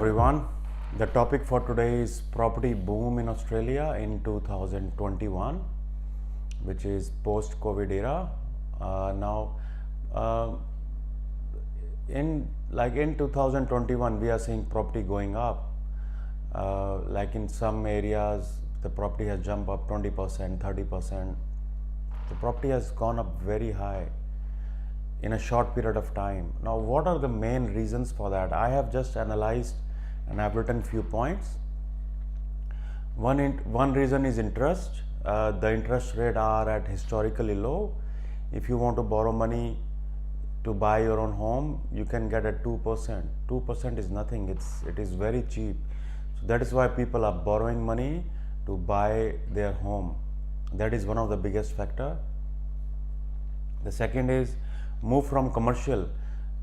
everyone. The topic for today is property boom in Australia in 2021, which is post-COVID era. Now, uh, in 2021, we are seeing property going up. Like in some areas, the property has jumped up 20%, 30%. The property has gone up very high in a short period of time. Now, what are the main reasons for that? I have just analyzed and I've written few points. One reason is interest. The interest rate are at historically low. If you want to borrow money to buy your own home, you can get at 2%. 2% is nothing. It is very cheap. So that is why people are borrowing money to buy their home. That is one of the biggest factor. The second is move from commercial.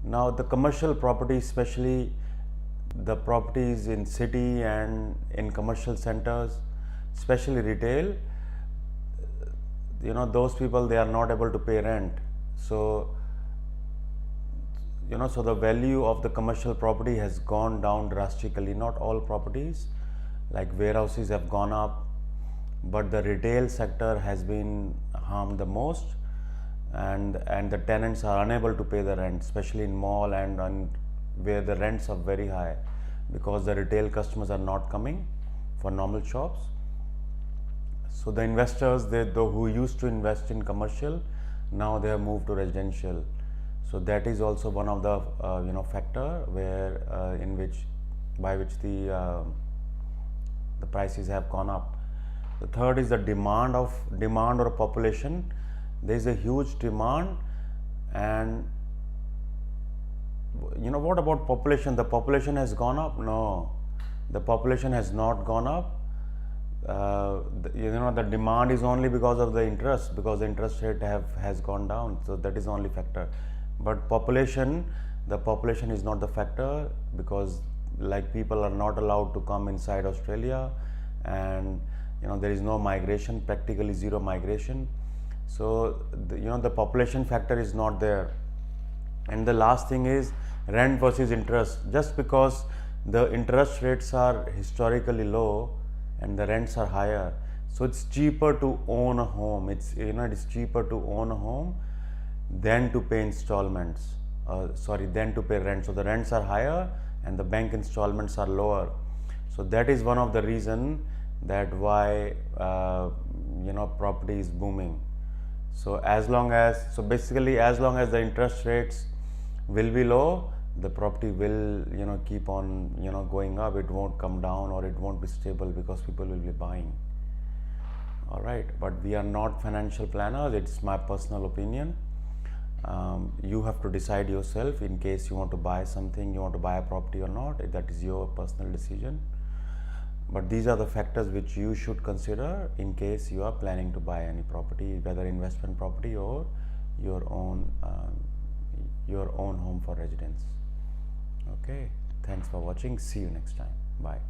Now the commercial property, especially the properties in city and in commercial centers, especially retail, those people, they are not able to pay rent. So so the value of the commercial property has gone down drastically. Not all properties, like warehouses, have gone up, but the retail sector has been harmed the most, and the tenants are unable to pay the rent, especially in mall and where the rents are very high, because the retail customers are not coming for normal shops. So the investors, who used to invest in commercial, now they have moved to residential. So that is also one of the factor where by which the prices have gone up. The third is the demand or population. There is a huge demand, and what about population? The population has gone up? No, the population has not gone up. The demand is only because of the interest, because the interest rate has gone down. So that is the only factor. But the population is not the factor, because like people are not allowed to come inside Australia, and there is no migration, practically zero migration. So the population factor is not there. And the last thing is rent versus interest. Just because the interest rates are historically low and the rents are higher, so it's cheaper to own a home. It's cheaper to own a home than to pay installments. Than to pay rent. So the rents are higher and the bank installments are lower. So that is one of the reason that why property is booming. So as long as the interest rates will be low, the property will keep on going up. It won't come down, or it won't be stable, because people will be buying. All right, but we are not financial planners. It's my personal opinion. You have to decide yourself in case you want to buy something, you want to buy a property or not. That is your personal decision. But these are the factors which you should consider in case you are planning to buy any property, whether investment property or your own home for residence. Okay, thanks for watching. See you next time. Bye.